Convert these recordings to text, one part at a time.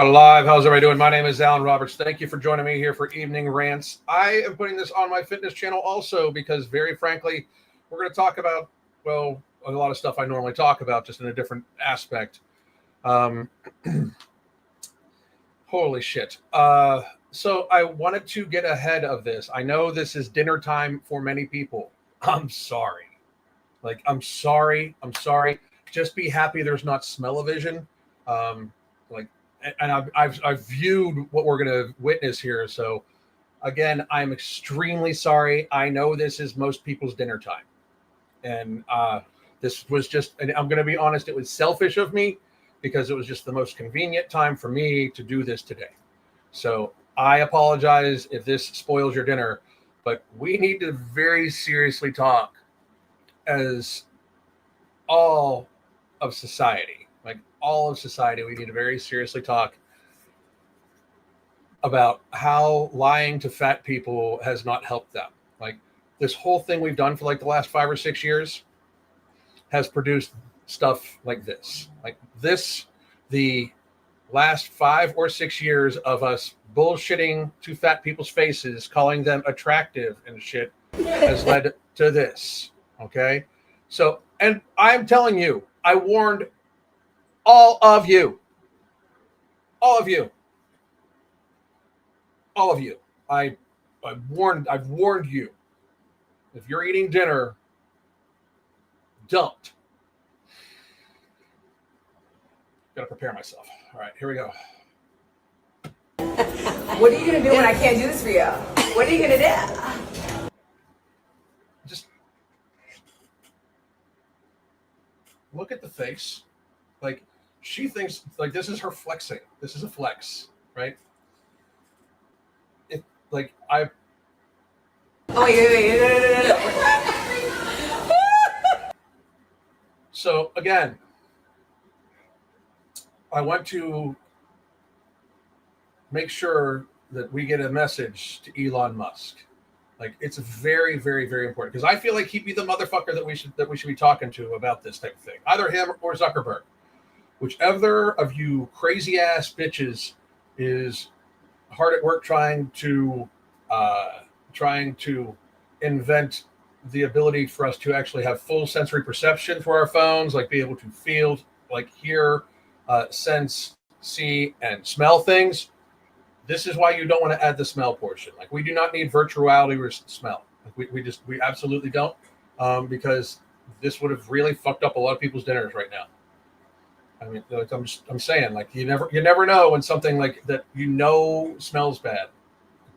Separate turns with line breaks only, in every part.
Live. How's everybody doing? My name is Alan Roberts. Thank you for joining me here for Evening Rants. I am putting this on my fitness channel also because, very frankly, we're going to talk about, well, a lot of stuff I normally talk about, just in a different aspect. Holy shit. So I wanted to get ahead of this. I know this is dinner time for many people. I'm sorry. I'm sorry. Just be happy there's not smell-o-vision. And I've viewed what we're going to witness here. So, again, I'm extremely sorry. I know this is most people's dinner time. And this was just, and I'm going to be honest, it was selfish of me because it was just the most convenient time for me to do this today. So I apologize if this spoils your dinner, but we need to very seriously talk as all of society. All of society, we need to very seriously talk about how lying to fat people has not helped them. This whole thing we've done for the last 5 or 6 years has produced stuff like this. The last 5 or 6 years of us bullshitting to fat people's faces, calling them attractive and shit, has led to this. Okay? So, and I'm telling you, I warned all of you. I've warned you. If you're eating dinner, don't. Gotta prepare myself. All right, here we go.
What are you gonna do when I can't do this for you? What are you gonna do?
Just look at the face. She thinks this is her flexing. This is a flex, right? Wait. So again, I want to make sure that we get a message to Elon Musk. It's very, very, very important because I feel like he'd be the motherfucker that we should be talking to about this type of thing. Either him or Zuckerberg. Whichever of you crazy ass bitches is hard at work trying to invent the ability for us to actually have full sensory perception for our phones, be able to feel, hear, sense, see, and smell things. This is why you don't want to add the smell portion. We do not need virtuality or smell. We absolutely don't, because this would have really fucked up a lot of people's dinners right now. I mean, I'm saying, you never know when something that smells bad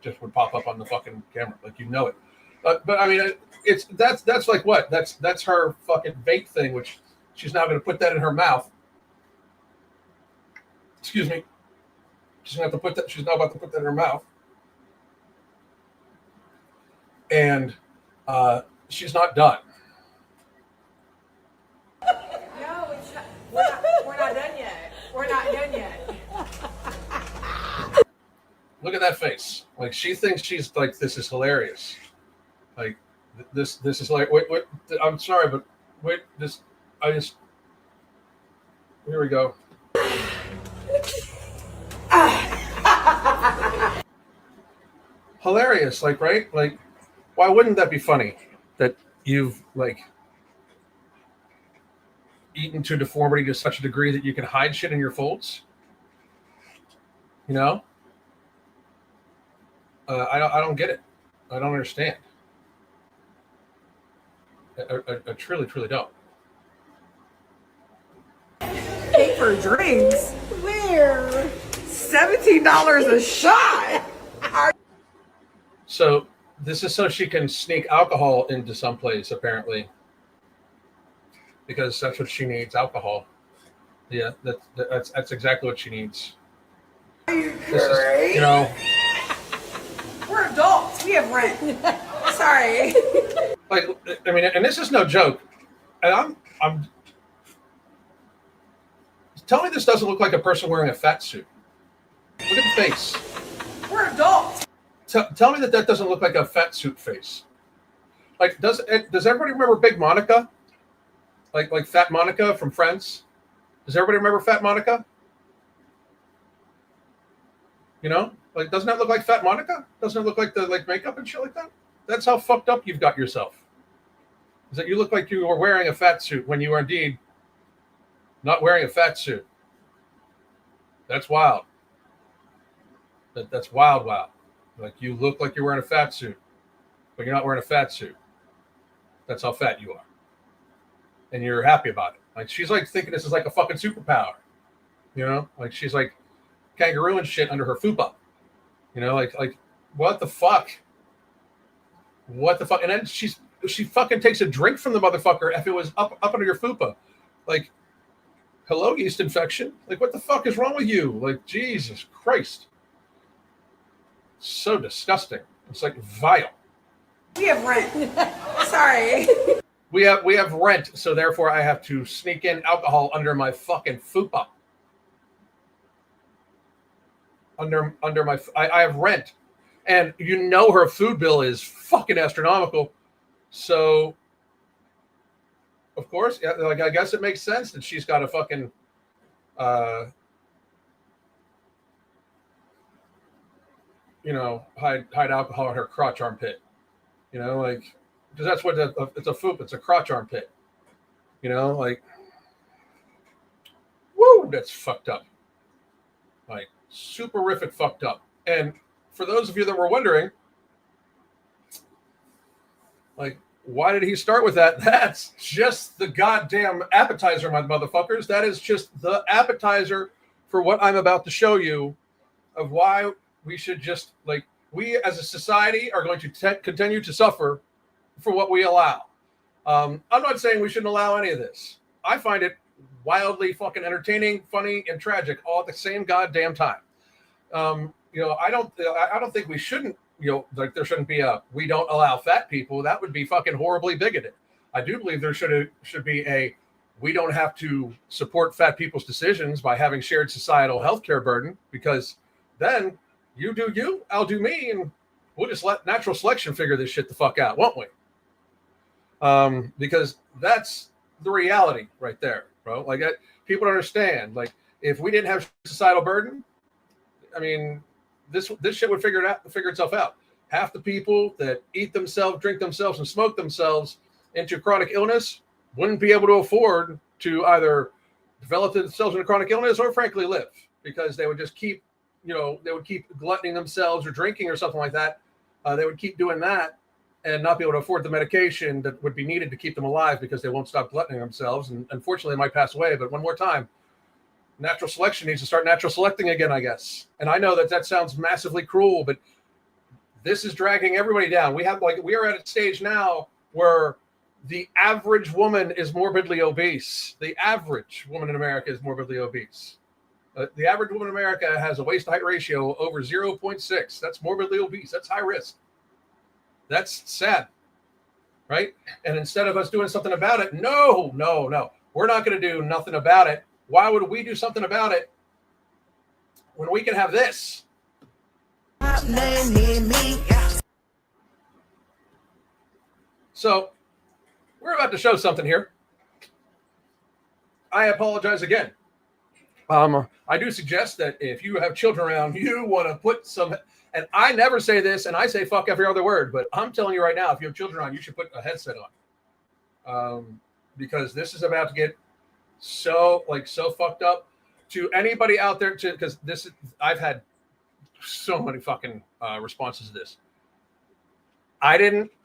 just would pop up on the fucking camera, it. But I mean, that's what? That's her fucking vape thing, which she's now going to put that in her mouth. Excuse me. She's now about to put that in her mouth, and she's not done.
We're not done yet.
Look at that face. She thinks she's this is hilarious. This is wait, I'm sorry, but wait, here we go. Hilarious, right? Why wouldn't that be funny? That you've eaten to deformity to such a degree that you can hide shit in your folds? I don't get it. I don't understand. I truly don't.
Pay for drinks? Where? $17 a shot.
So this is so she can sneak alcohol into someplace, apparently, because that's what she needs, alcohol. Yeah, that's exactly what she needs.
Are you crazy? We're adults. We have rent. Sorry.
I mean, and this is no joke. And I'm. Tell me this doesn't look like a person wearing a fat suit. Look at the face.
We're adults.
Tell me that doesn't look like a fat suit face. Does everybody remember Big Monica? Like Fat Monica from Friends? Does everybody remember Fat Monica? You know, like, doesn't that look like Fat Monica? Doesn't it look like the like makeup and shit like that? That's how fucked up you've got yourself. Is that you look like you were wearing a fat suit when you were indeed not wearing a fat suit. That's wild. That's wild. Like, you look like you're wearing a fat suit, but you're not wearing a fat suit. That's how fat you are. And you're happy about it. Like, she's like thinking this is like a fucking superpower. You know? Like, she's like kangaroo and shit under her fupa. You know, like what the fuck? What the fuck? And then she fucking takes a drink from the motherfucker if it was up under your fupa. Like, hello, yeast infection. Like, what the fuck is wrong with you? Like, Jesus Christ. So disgusting. It's like vile.
We have rent. Sorry.
We have rent, so therefore I have to sneak in alcohol under my fucking fupa. Under my, I have rent, and you know her food bill is fucking astronomical. So, of course, yeah, like, I guess it makes sense that she's got a fucking you know, hide alcohol in her crotch armpit. You know, like, because that's what it's a foop. It's a crotch armpit. You know, like, woo, that's fucked up. Like, superific fucked up. And for those of you that were wondering, like, why did he start with that? That's just the goddamn appetizer, my motherfuckers. That is just the appetizer for what I'm about to show you of why we should just, like, we as a society are going to continue to suffer for what we allow. I'm not saying we shouldn't allow any of this. I find it wildly fucking entertaining, funny, and tragic all at the same goddamn time. You know, I don't think we shouldn't, you know, like, there shouldn't be a we don't allow fat people. That would be fucking horribly bigoted. I do believe there should be a we don't have to support fat people's decisions by having shared societal healthcare burden, because then you do you, I'll do me, and we'll just let natural selection figure this shit the fuck out, won't we? Because that's the reality right there, bro. Like, people don't understand. Like, if we didn't have societal burden, I mean, this shit would figure itself out. Half the people that eat themselves, drink themselves, and smoke themselves into chronic illness wouldn't be able to afford to either develop themselves into chronic illness or, frankly, live, because they would just keep, you know, they would keep gluttoning themselves or drinking or something like that. They would keep doing that and not be able to afford the medication that would be needed to keep them alive, because they won't stop gluttoning themselves. And unfortunately, they might pass away. But one more time, natural selection needs to start natural selecting again, I guess. And I know that sounds massively cruel, but this is dragging everybody down. We are at a stage now where the average woman is morbidly obese. The average woman in America is morbidly obese. The average woman in America has a waist-to-height ratio over 0.6. That's morbidly obese. That's high risk. That's sad, right? And instead of us doing something about it, no. We're not going to do nothing about it. Why would we do something about it when we can have this? So, we're about to show something here. I apologize again. I do suggest that if you have children around, you want to put some, and I never say this, and I say fuck every other word, but I'm telling you right now, if you have children around, you should put a headset on. Because this is about to get so fucked up. To anybody out there, because I've had so many fucking responses to this.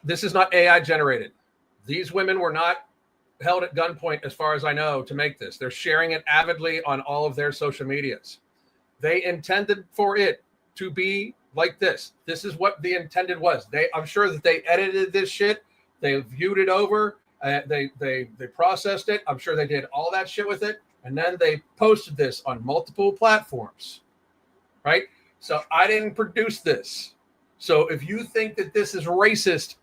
This is not AI generated. These women were not held at gunpoint, as far as I know, to make this. They're sharing it avidly on all of their social medias. They intended for it to be like this. This is what the intended was. I'm sure that they edited this shit. They viewed it over. They processed it. I'm sure they did all that shit with it. And then they posted this on multiple platforms, right? So I didn't produce this. So if you think that this is racist,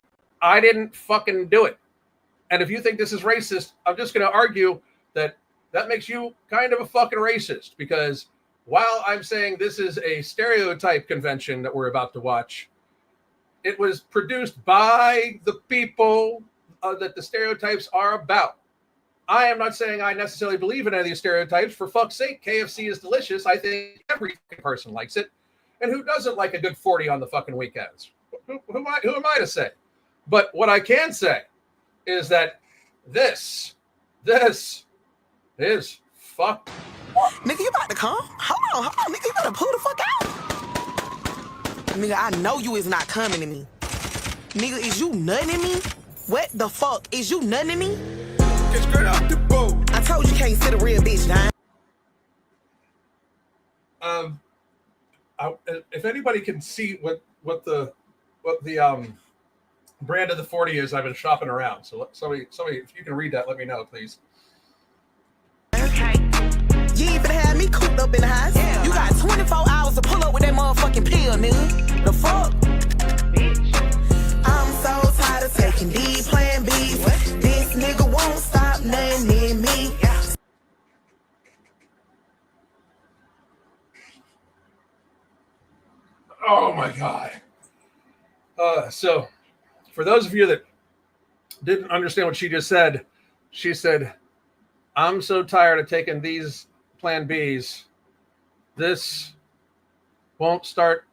I didn't fucking do it. And if you think this is racist, I'm just going to argue that makes you kind of a fucking racist, because while I'm saying this is a stereotype convention that we're about to watch, it was produced by the people that the stereotypes are about. I am not saying I necessarily believe in any of these stereotypes. For fuck's sake, KFC is delicious. I think every person likes it. And who doesn't like a good 40 on the fucking weekends? Who am I to say? But what I can say is that this is fucked.
Nigga, you about to come? Hold on, nigga, you better pull the fuck out. Nigga, I know you is not coming to me. Nigga, is you nutting in me? What the fuck? Is you nutting in me?
Get straight out the boat.
I told you can't sit a real bitch down.
If anybody can see what the brand of the 40 is, I've been shopping around. So somebody, if you can read that, let me know, please.
Okay. You ain't finna have me cooped up in the house. Yeah. You got 24 hours to pull up with that motherfucking pill, nigga. The fuck? Bitch. I'm so tired of taking D plan B's. This nigga won't stop nothing in me. Yeah.
Oh my God. So for those of you that didn't understand what she just said, she said, I'm so tired of taking these plan Bs. This won't start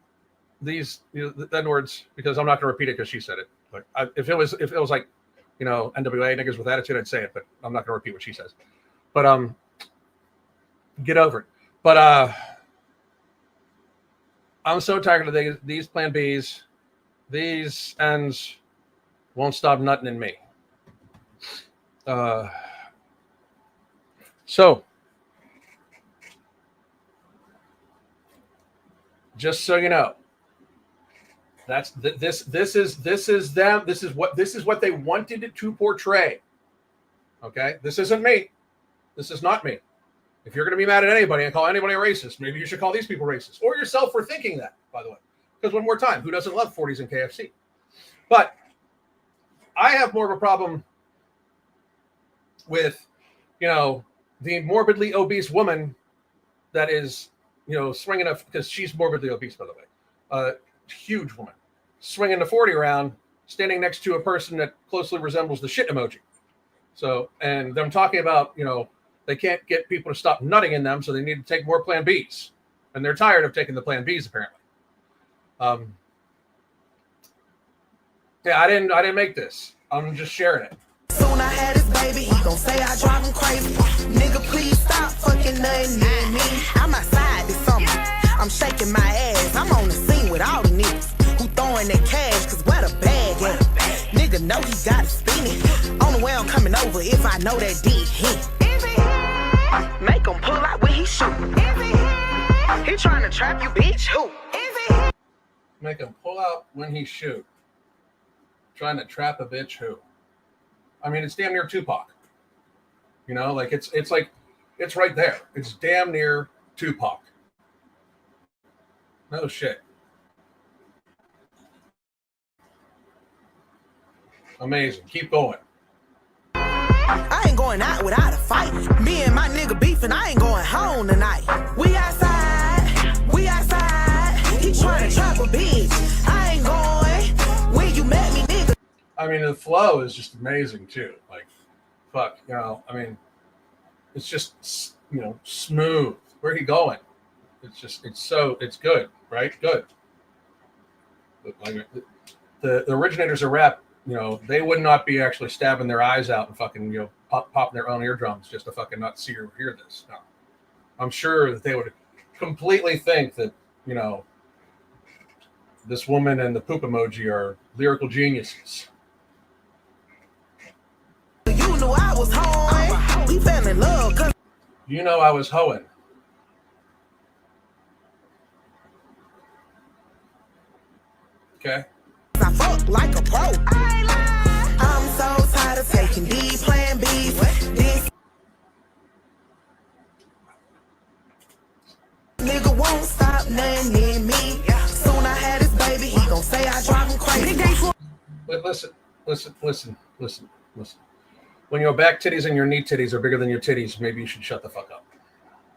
these then words, because I'm not going to repeat it because she said it. Like if it was like, NWA niggas with attitude, I'd say it, but I'm not going to repeat what she says. But get over it. But I'm so tired of these plan Bs. These ends won't stop nutting in me. So, just so you know, that's this is them. This is what they wanted it to portray. Okay, this isn't me. This is not me. If you're going to be mad at anybody and call anybody a racist, maybe you should call these people racist, or yourself for thinking that, by the way. Because one more time, who doesn't love 40s and KFC? But I have more of a problem with, the morbidly obese woman that is, swinging because she's morbidly obese, by the way. Huge woman. Swinging the 40 around, standing next to a person that closely resembles the shit emoji. So, and them talking about, they can't get people to stop nutting in them, so they need to take more Plan Bs. And they're tired of taking the Plan Bs, apparently. Yeah, I didn't make this. I'm just sharing it.
Soon I had his baby, he gon' say I drive him crazy. Nigga, please stop fucking nothing near me. I'm outside this summer, I'm shaking my ass. I'm on the scene with all the niggas who throwing that cash, cause where the bag at? Nigga know he got it spinning. On the way I'm coming over if I know that dick hit. Make him pull out when he shoot. He trying to trap you, bitch. Who?
Make him pull out when he shoot. Trying to trap a bitch who? I mean, it's damn near Tupac. Like it's like it's right there. It's damn near Tupac. No shit. Amazing. Keep going.
I ain't going out without a fight. Me and my nigga beefing, I ain't going home tonight. We outside. He trying to trap a bitch. I ain't going where you met me, nigga.
I mean, the flow is just amazing too. Like, fuck, it's just, smooth. Where are you going? It's good, right? Good. But, like, the originators of rap, they would not be actually stabbing their eyes out and fucking, popping their own eardrums just to fucking not see or hear this. No. I'm sure that they would completely think that, this woman and the poop emoji are lyrical geniuses.
You know I was home. We fell in love.
I was hoeing. Okay.
I fuck like a pro. I'm so tired of taking D plan Bs. This nigga won't stop nothing in me. Soon I had his baby, he gon' say I drive him crazy.
But listen. When your back titties and your knee titties are bigger than your titties, maybe you should shut the fuck up.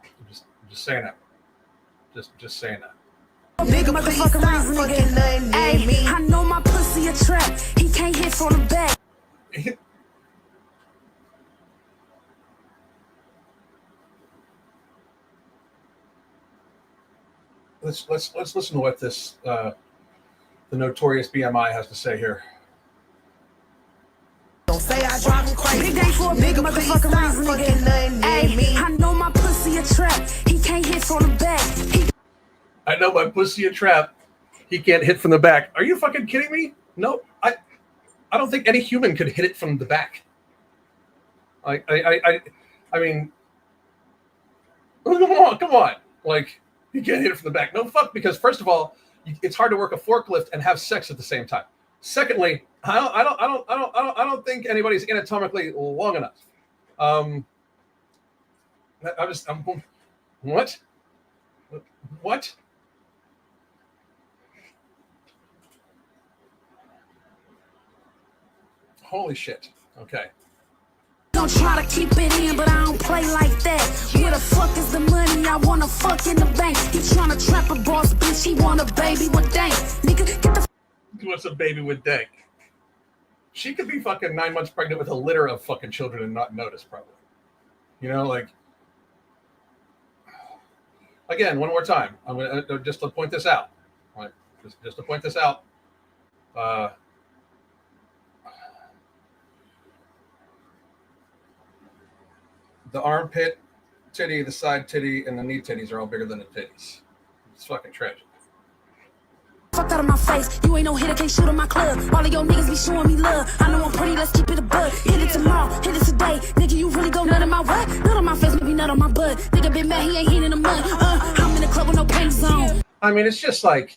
I'm just saying that. Just saying that.
Nigga, please stop fucking nothing in me.
I know my pussy a trap. He can't hit from the back.
let's listen to what this the notorious BMI has to say here.
Don't say I drive him crazy.
Big day for a big
Nigga, please
motherfucking
stop
reason,
fucking
nigga.
nothing
Hey,
near me.
I know my pussy a trap. He can't hit from the back.
I know my pussy a trap. He can't hit from the back. Are you fucking kidding me? No, I don't think any human could hit it from the back. I mean, come on. Like, you can't hit it from the back. No, fuck, because first of all, it's hard to work a forklift and have sex at the same time. Secondly, I don't think anybody's anatomically long enough. What? What? Holy shit. Okay.
Don't try to keep it in, but I don't play like that. Where the fuck is the money? I wanna fuck in the bank. He tryna trap a boss bitch. He want a baby with dank. Nigga, get the
He wants a baby with dank. She could be fucking 9 months pregnant with a litter of fucking children and not notice, probably. You know, like, again, one more time. I'm gonna just to point this out. Like, just to point this out. The armpit titty, the side titty, and the knee titties are all bigger than the titties. It's fucking tragic.
fuck out of my face. You ain't no hitter, can't shoot in my club. All of your niggas be showing me love. I know I'm pretty, let's keep it a bud. Hit it tomorrow, hit it today. Nigga, you really go nut in my what? Nut on my face, maybe nut on my butt. Nigga been mad, he ain't hitting the mud. I'm in the club with no panties on.
I mean, it's just like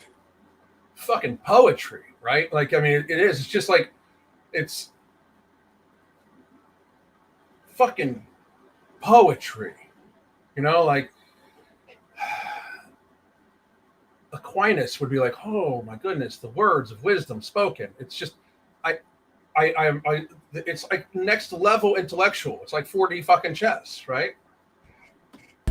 fucking poetry, right? Like, I mean, it is. It's just like, it's fucking poetry, you know, like Aquinas would be like, oh my goodness, the words of wisdom spoken. It's just, it's like next level intellectual. It's like 4D fucking chess, right?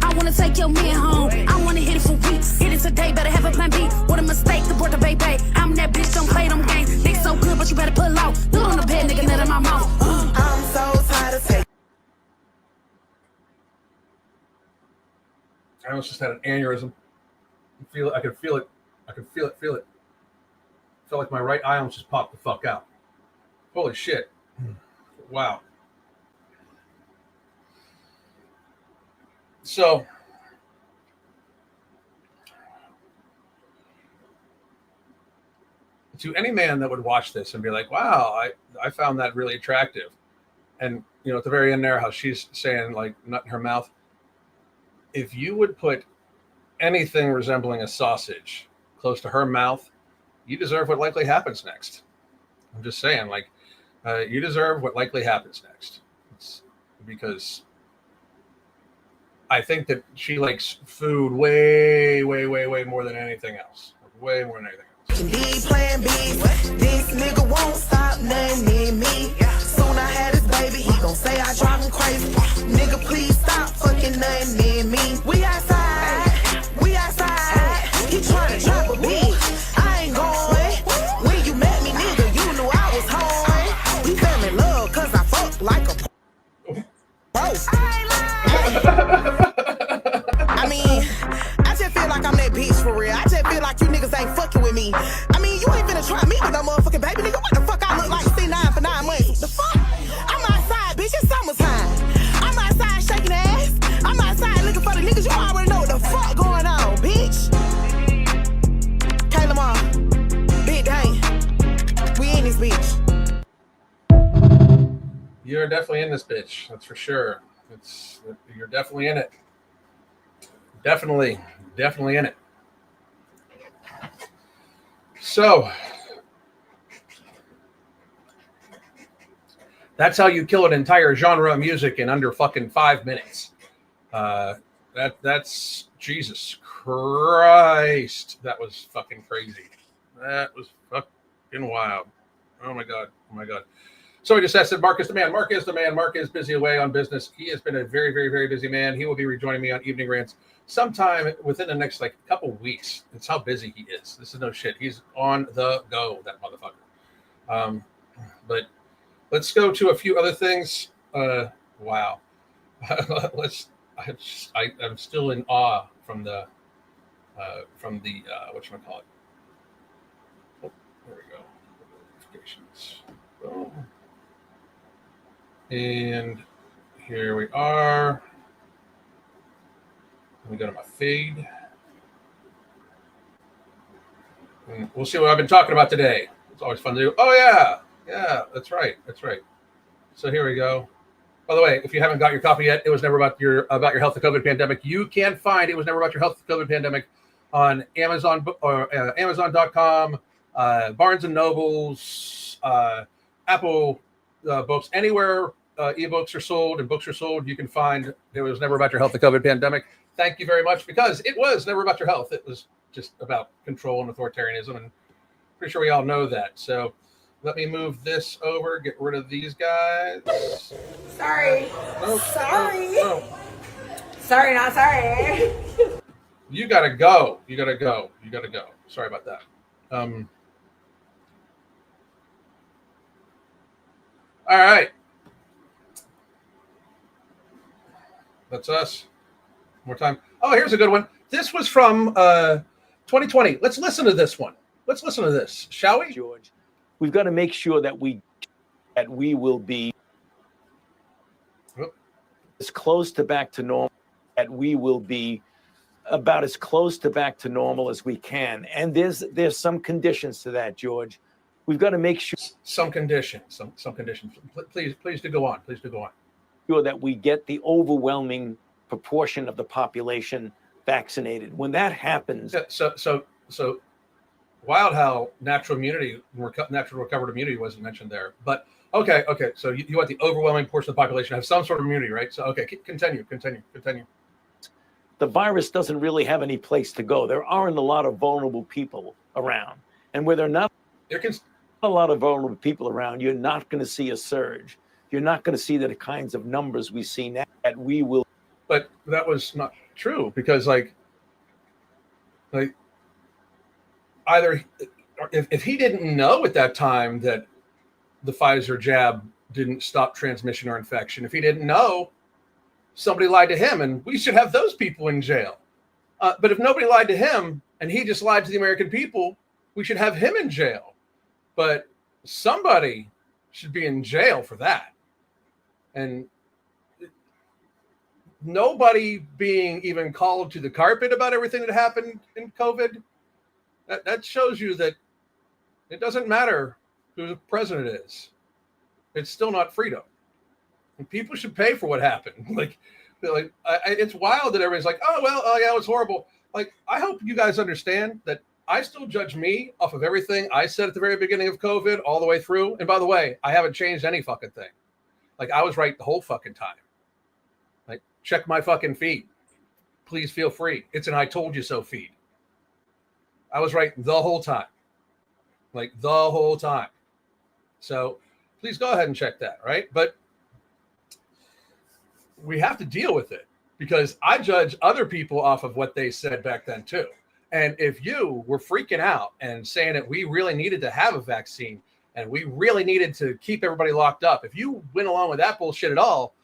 I wanna take your man home. I wanna hit it for weeks. Hit it today, better have a plan B. What a mistake, abort the baby. I'm that bitch, don't play them games. Dick so good, but you better pull out. Nut on the bed, nigga, nut in my mouth.
I'm so tired of taking.
I almost just had an aneurysm. I could feel it. Felt like my right eye almost just popped the fuck out. Holy shit. Wow. So, to any man that would watch this and be like, wow, I found that really attractive. And, you know, at the very end there, how she's saying, like, nut in her mouth. If you would put anything resembling a sausage close to her mouth, you deserve what likely happens next. I'm just saying, like, you deserve what likely happens next. It's because I think that she likes food way, way, way, way more than anything else. Way more than anything else.
D plan B. This nigga won't stop nothing near me. Soon I had his baby, he gon' say I drive him crazy. Nigga, please stop fucking nothing near me. We outside, we outside. He tryna drop a bitch. I ain't going. When you met me, nigga, you knew I was home. We fell in love cause I fuck like a bro. I mean, I just feel like I'm that bitch for real. I just feel like you niggas ain't fucking with me. I mean, you ain't finna try me with no motherfucking baby nigga. What the fuck I look like C9 for 9 months? The fuck? I'm outside, bitch. It's summertime. I'm outside shaking ass. I'm outside looking for the niggas. You already know what the fuck going on, bitch. Kayla Ma, Big Dang, we in this bitch.
You're definitely in this bitch. That's for sure. You're definitely in it. Definitely in it. So that's how you kill an entire genre of music in under fucking 5 minutes. That's Jesus Christ. That was fucking crazy. That was fucking wild. Oh my god. So I just said, Mark is the man. Mark is busy away on business. He has been a very, very, very busy man. He will be rejoining me on Evening Rants sometime within the next couple weeks. It's how busy he is. This is no shit. He's on the go, that motherfucker. But let's go to a few other things. Wow. I'm still in awe from the from the whatchamacallit. Oh, there we go. Notifications. Boom. And here we are. Let me go to my feed. And we'll see what I've been talking about today. It's always fun to do. Oh, yeah, that's right. So here we go. By the way, if you haven't got your copy yet, it was never about your health, the COVID pandemic. You can find It Was Never About Your Health, the COVID pandemic on Amazon or Amazon.com, Barnes and Nobles, Apple books, anywhere ebooks are sold and books are sold. You can find It Was Never About Your Health, the COVID pandemic. Thank you very much, because it was never about your health. It was just about control and authoritarianism, and pretty sure we all know that. So let me move this over, get rid of these guys.
Sorry.
Sorry,
not sorry.
You gotta go. Sorry about that. All right. That's us. More time. Oh, here's a good one. This was from 2020. Let's listen to this one. Let's listen to this, shall we?
George, we've got to make sure that we will be as close to back to normal, that we will be about as close to back to normal as we can. And there's some conditions to that, George. We've got to make sure
some conditions. Please do go on.
Sure that we get the overwhelming proportion of the population vaccinated. When that happens,
so wild how natural recovered immunity wasn't mentioned there. But okay. So you want the overwhelming portion of the population to have some sort of immunity, right? So okay, continue.
The virus doesn't really have any place to go. There aren't a lot of vulnerable people around, and where there are not a lot of vulnerable people around, you're not going to see a surge. You're not going to see the kinds of numbers we see now that we will.
But that was not true, because like either if he didn't know at that time that the Pfizer jab didn't stop transmission or infection, if he didn't know, somebody lied to him, and we should have those people in jail. But if nobody lied to him and he just lied to the American people, we should have him in jail. But somebody should be in jail for that. And nobody being even called to the carpet about everything that happened in COVID, that shows you that it doesn't matter who the president is. It's still not freedom. And people should pay for what happened. It's wild that everybody's like, oh yeah, it was horrible. Like, I hope you guys understand that I still judge me off of everything I said at the very beginning of COVID all the way through. And by the way, I haven't changed any fucking thing. Like, I was right the whole fucking time. Like, check my fucking feed. Please feel free. It's an I told you so feed. I was right the whole time. Like, the whole time. So please go ahead and check that, right? But we have to deal with it, because I judge other people off of what they said back then too. And if you were freaking out and saying that we really needed to have a vaccine and we really needed to keep everybody locked up, if you went along with that bullshit at all,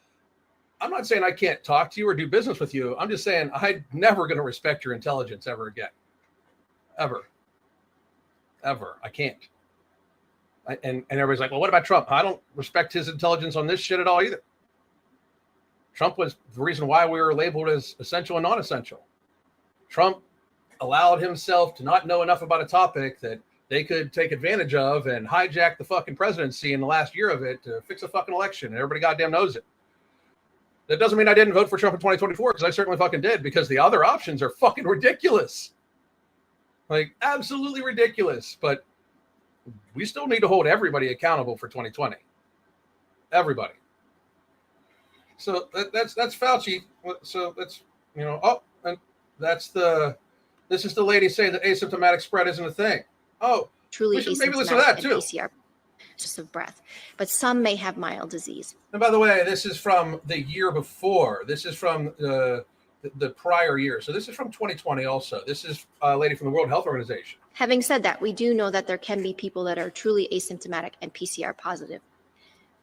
I'm not saying I can't talk to you or do business with you. I'm just saying I'm never going to respect your intelligence ever again. Ever. I can't. And everybody's like, well, what about Trump? I don't respect his intelligence on this shit at all either. Trump was the reason why we were labeled as essential and non-essential. Trump allowed himself to not know enough about a topic that they could take advantage of and hijack the fucking presidency in the last year of it to fix a fucking election. And everybody goddamn knows it. That doesn't mean I didn't vote for Trump in 2024, because I certainly fucking did, because the other options are fucking ridiculous. Like, absolutely ridiculous. But we still need to hold everybody accountable for 2020. Everybody. So that's Fauci. So that's, and this is the lady saying that asymptomatic spread isn't a thing. Oh,
truly
we should maybe listen to that too.
PCR, just of breath, but some may have mild disease.
And by the way, this is from the year before. This is from the prior year. So this is from 2020 also. This is a lady from the World Health Organization.
Having said that, we do know that there can be people that are truly asymptomatic and PCR positive.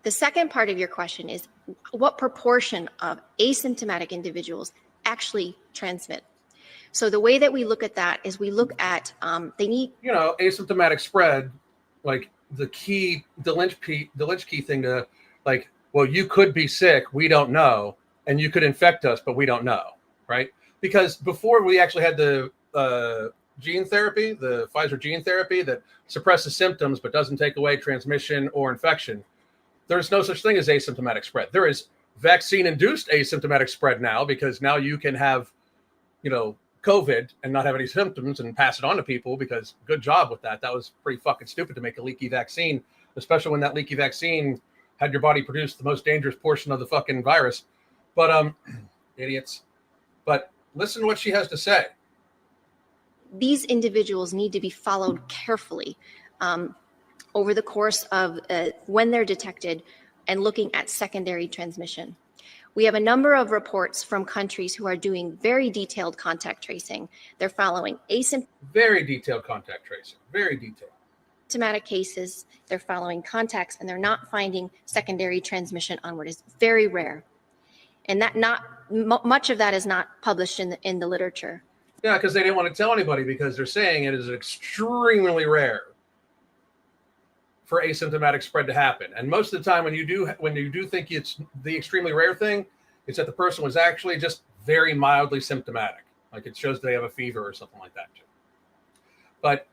The second part of your question is what proportion of asymptomatic individuals actually transmit? So the way that we look at that is we look at they need,
asymptomatic spread, like the linch key thing to, like, well, you could be sick, we don't know, and you could infect us, but we don't know, right? Because before we actually had the gene therapy, the Pfizer gene therapy that suppresses symptoms but doesn't take away transmission or infection, there's no such thing as asymptomatic spread. There is vaccine-induced asymptomatic spread now, because now you can have, COVID and not have any symptoms and pass it on to people, because good job with that. That was pretty fucking stupid to make a leaky vaccine, especially when that leaky vaccine had your body produce the most dangerous portion of the fucking virus. But idiots. But listen to what she has to say.
These individuals need to be followed carefully over the course of when they're detected and looking at secondary transmission. We have a number of reports from countries who are doing very detailed contact tracing. They're following
very detailed contact tracing, very detailed.
Asymptomatic cases, they're following contacts, and they're not finding secondary transmission onward. It's very rare. And that much of that is not published in the literature.
Yeah, because they didn't want to tell anybody, because they're saying it is extremely rare for asymptomatic spread to happen. And most of the time when you do think it's the extremely rare thing, it's that the person was actually just very mildly symptomatic. Like it shows they have a fever or something like that too. But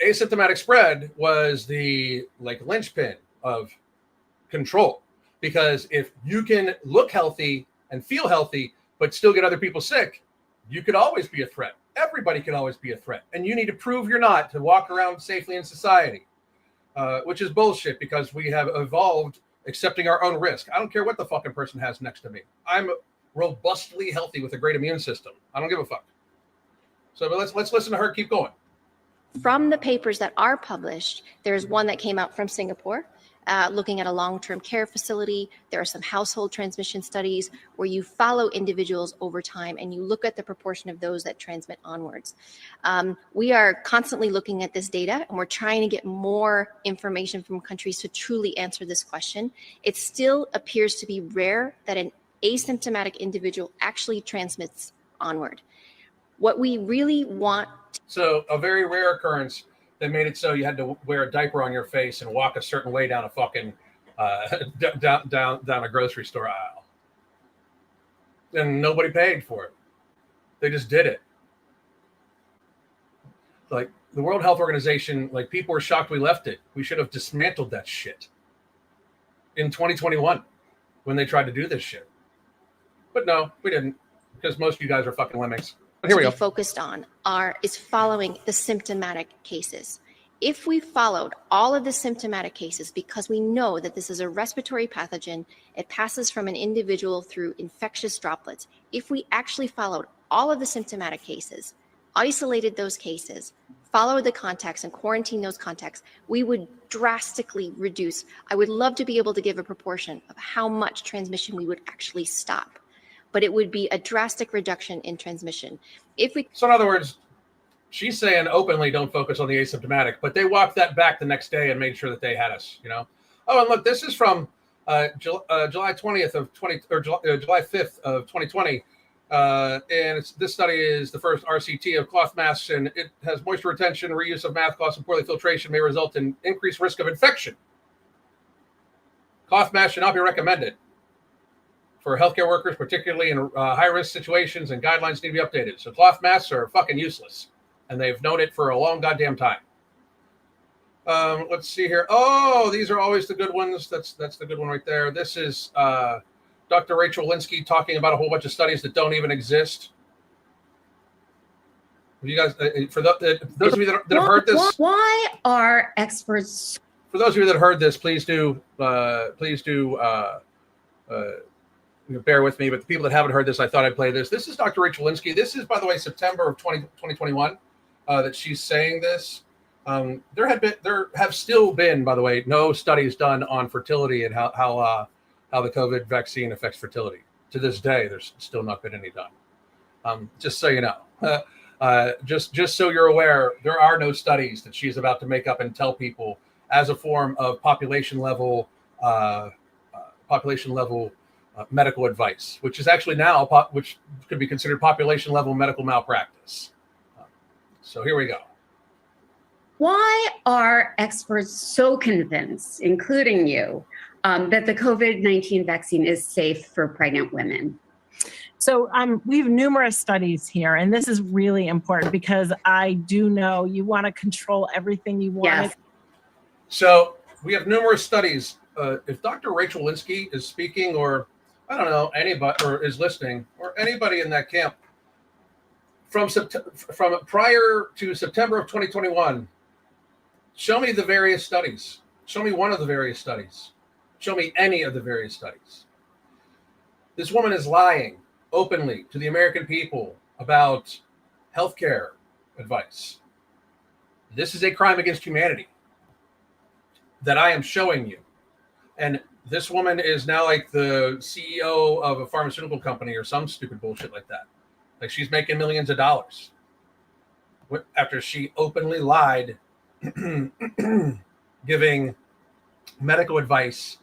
asymptomatic spread was the linchpin of control, because if you can look healthy and feel healthy but still get other people sick, you could always be a threat. Everybody can always be a threat, and you need to prove you're not to walk around safely in society, which is bullshit, because we have evolved accepting our own risk. I don't care what the fucking person has next to me. I'm robustly healthy with a great immune system. I don't give a fuck. So but let's listen to her keep going.
From the papers that are published, there's one that came out from Singapore, looking at a long-term care facility. There are some household transmission studies where you follow individuals over time and you look at the proportion of those that transmit onwards. We are constantly looking at this data, and we're trying to get more information from countries to truly answer this question. It still appears to be rare that an asymptomatic individual actually transmits onward. What we really want.
So a very rare occurrence that made it so you had to wear a diaper on your face and walk a certain way down a fucking down a grocery store aisle, and nobody paid for it. They just did it. Like the World Health Organization, like people were shocked we left it. We should have dismantled that shit in 2021 when they tried to do this shit. But no, we didn't, because most of you guys are fucking lemmings. Here we go.
Focused on is following the symptomatic cases. If we followed all of the symptomatic cases, because we know that this is a respiratory pathogen, it passes from an individual through infectious droplets. If we actually followed all of the symptomatic cases, isolated those cases, followed the contacts and quarantine those contacts, we would drastically reduce. I would love to be able to give a proportion of how much transmission we would actually stop, but it would be a drastic reduction in transmission. So in
other words, she's saying openly don't focus on the asymptomatic, but they walked that back the next day and made sure that they had us, Oh, and look, this is from July 20th of 20 or July 5th of 2020. And this study is the first RCT of cloth masks, and it has moisture retention, reuse of mouth cloths, and poorly filtration may result in increased risk of infection. Cloth masks should not be recommended for healthcare workers, particularly in high-risk situations, and guidelines need to be updated. So cloth masks are fucking useless, and they've known it for a long goddamn time. Let's see here. Oh, these are always the good ones. That's the good one right there. This is Dr. Rachel Linsky talking about a whole bunch of studies that don't even exist. You guys, for those of you that have heard this,
why are experts?
For those of you that heard this, please do bear with me. But the people that haven't heard this, I thought I'd play this. This is Dr. Rachel Linsky. This is, by the way, September of 2021 that she's saying this. There have still been, by the way, no studies done on fertility and how the COVID vaccine affects fertility. To this day, there's still not been any done. Just so you know, just so you're aware, there are no studies that she's about to make up and tell people as a form of population level medical advice, which is actually now which could be considered population level medical malpractice. So here we go.
Why are experts so convinced, including you, that the COVID-19 vaccine is safe for pregnant women?
So we have numerous studies here, and this is really important because I do know you want to control everything you want.
Yes.
So we have numerous studies. If Dr. Rachel Linsky is speaking, or I don't know, anybody, or is listening, or anybody in that camp, from prior to September of 2021, show me the various studies. Show me one of the various studies. Show me any of the various studies. This woman is lying openly to the American people about healthcare advice. This is a crime against humanity that I am showing you. And this woman is now like the CEO of a pharmaceutical company or some stupid bullshit like that. Like she's making millions of dollars after she openly lied, giving medical advice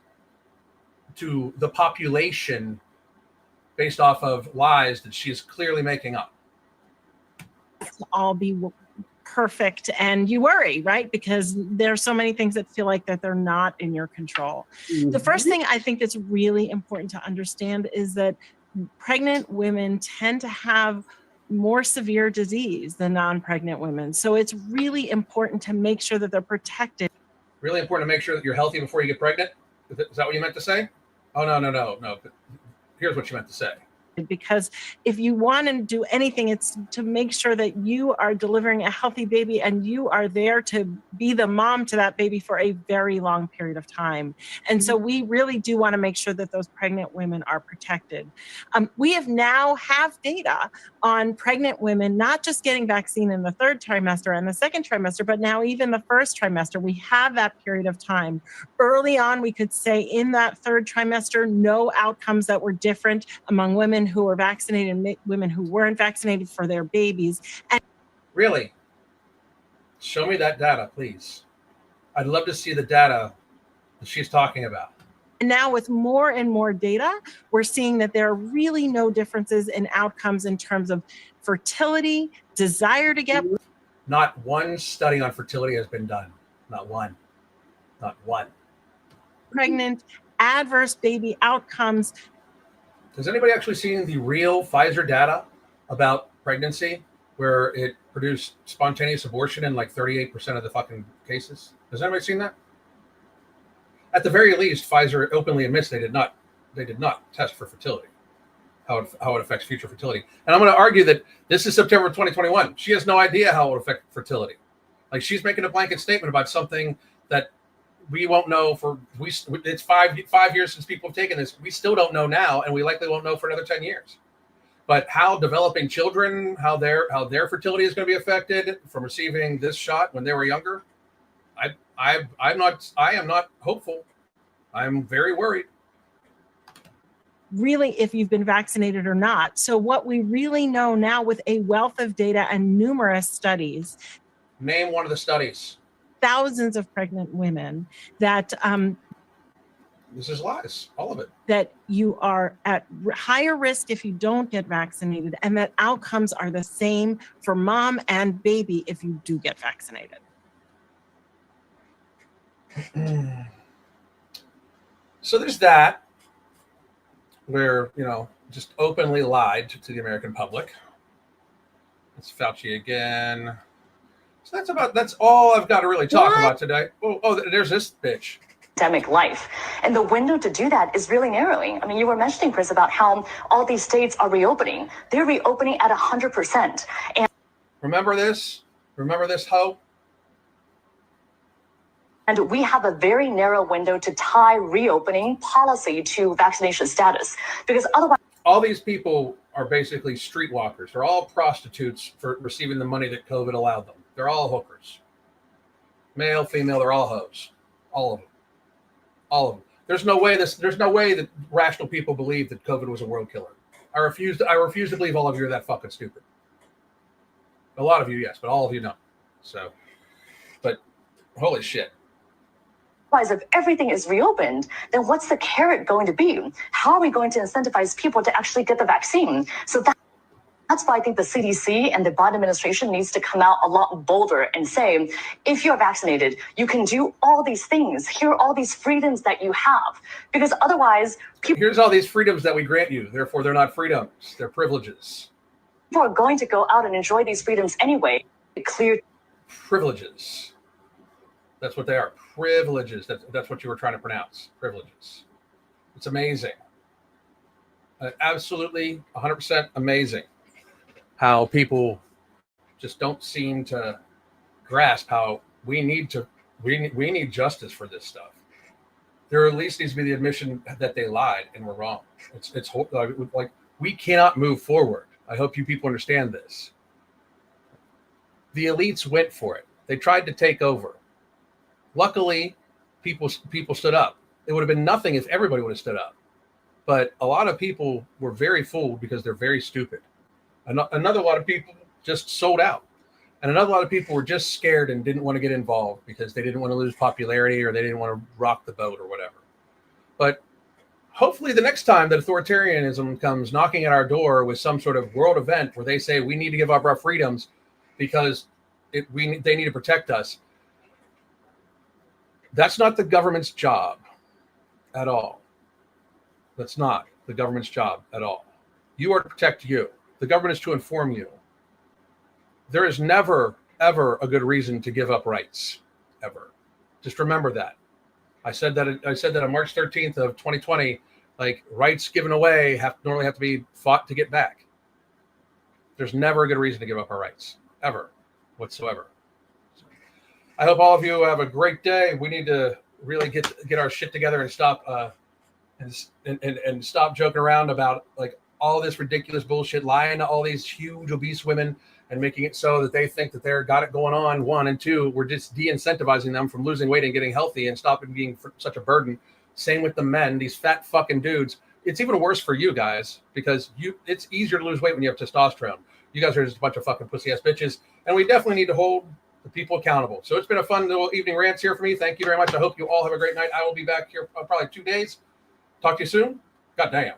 to the population based off of lies that she is clearly making up.
All be perfect, and you worry, right? Because there's so many things that feel like that they're not in your control. Mm-hmm. The first thing I think that's really important to understand is that pregnant women tend to have more severe disease than non-pregnant women. So it's really important to make sure that they're protected.
Really important to make sure that you're healthy before you get pregnant? Is that what you meant to say? Oh, no. Here's what you meant to say.
Because if you want to do anything, it's to make sure that you are delivering a healthy baby and you are there to be the mom to that baby for a very long period of time. And so we really do want to make sure that those pregnant women are protected. We have data on pregnant women, not just getting vaccine in the third trimester and the second trimester, but now even the first trimester. We have that period of time. Early on, we could say in that third trimester, no outcomes that were different among women who were vaccinated and women who weren't vaccinated for their babies. And
really? Show me that data, please. I'd love to see the data that she's talking about.
And now with more and more data, we're seeing that there are really no differences in outcomes in terms of fertility, desire to get.
Not one study on fertility has been done. Not one.
Pregnant, adverse baby outcomes.
Has anybody actually seen the real Pfizer data about pregnancy where it produced spontaneous abortion in like 38% of the fucking cases? Has anybody seen that? At the very least, Pfizer openly admits they did not test for fertility, how it affects future fertility. And I'm going to argue that this is September 2021. She has no idea how it will affect fertility. Like she's making a blanket statement about something that we won't know it's 5 years since people have taken this. We still don't know now, and we likely won't know for another 10 years. But how developing children, how their fertility is going to be affected from receiving this shot when they were younger, I am not hopeful. I'm very worried.
Really, if you've been vaccinated or not. So what we really know now with a wealth of data and numerous studies.
Name one of the studies.
Thousands of pregnant women that
this is lies, all of it.
That you are at higher risk if you don't get vaccinated, and that outcomes are the same for mom and baby if you do get vaccinated.
So there's that, where just openly lied to the American public. It's Fauci again. So that's all I've got to really talk about today. Oh, there's this bitch.
Epidemic life. And the window to do that is really narrowing. I mean, you were mentioning, Chris, about how all these states are reopening. They're reopening at 100%. And
remember this? Remember this, hoe?
And we have a very narrow window to tie reopening policy to vaccination status, because otherwise.
All these people are basically streetwalkers. They're all prostitutes for receiving the money that COVID allowed them. They're all hookers. Male, female, they're all hoes. All of them. All of them. There's no way that rational people believe that COVID was a world killer. I refuse to believe all of you are that fucking stupid. A lot of you, yes, but all of you don't. So, but holy shit.
If everything is reopened, then what's the carrot going to be? How are we going to incentivize people to actually get the vaccine? So that's why I think the CDC and the Biden administration needs to come out a lot bolder and say, if you're vaccinated, you can do all these things. Here are all these freedoms that you have. Because otherwise,
here's all these freedoms that we grant you. Therefore, they're not freedoms. They're privileges.
People are going to go out and enjoy these freedoms anyway. Clear
privileges. That's what they are. Privileges. That's what you were trying to pronounce. Privileges. It's amazing. Absolutely 100% amazing how people just don't seem to grasp how we need justice for this stuff. There at least needs to be the admission that they lied and were wrong. It's like we cannot move forward. I hope you people understand this. The elites went for it. They tried to take over. Luckily, people stood up. It would have been nothing if everybody would have stood up. But a lot of people were very fooled because they're very stupid. Another lot of people just sold out. And another lot of people were just scared and didn't want to get involved because they didn't want to lose popularity or they didn't want to rock the boat or whatever. But hopefully the next time that authoritarianism comes knocking at our door with some sort of world event where they say we need to give up our freedoms because they need to protect us, that's not the government's job at all. That's not the government's job at all. You are to protect you. The government is to inform you. There is never, ever a good reason to give up rights, ever. Just remember that. I said that on March 13th of 2020, like rights given away normally have to be fought to get back. There's never a good reason to give up our rights, ever, whatsoever. I hope all of you have a great day. We need to really get our shit together and stop and stop joking around about like all this ridiculous bullshit, lying to all these huge obese women and making it so that they think that they're got it going on. 1 and 2, we're just de-incentivizing them from losing weight and getting healthy and stopping being such a burden. Same with the men, these fat fucking dudes. It's even worse for you guys because it's easier to lose weight when you have testosterone. You guys are just a bunch of fucking pussy ass bitches, and we definitely need to hold the people accountable. So it's been a fun little evening rants here for me. Thank you very much. I hope you all have a great night. I will be back here probably 2 days. Talk to you soon. God damn.